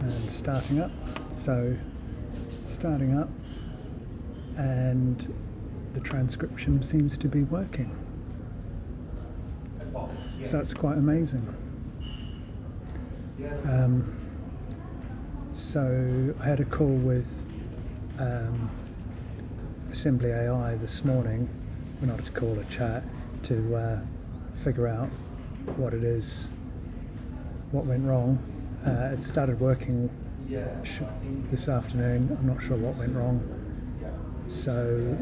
and starting up. So starting up, and the transcription seems to be working. So it's quite amazing. So I had a call with Assembly AI this morning, well, not a call, a chat, to figure out what it is, what went wrong. It started working this afternoon. I'm not sure what went wrong. So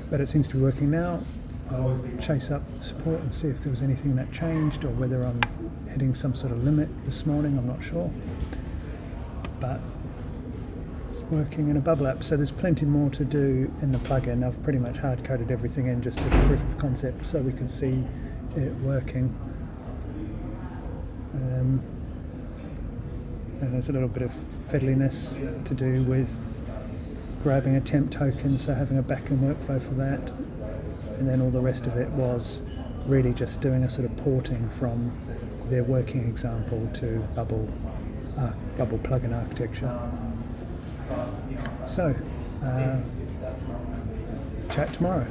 but it seems to be working now. I'll chase up support and see if there was anything that changed or whether I'm hitting some sort of limit this morning. I'm not sure. But it's working in a bubble app, so there's plenty more to do in the plugin. I've pretty much hard-coded everything in, just a proof of concept so we can see it working. And there's a little bit of fiddliness to do with grabbing a temp token, so having a backend workflow for that. And then all the rest of it was really just doing a sort of porting from their working example to Bubble plugin architecture. So, chat tomorrow.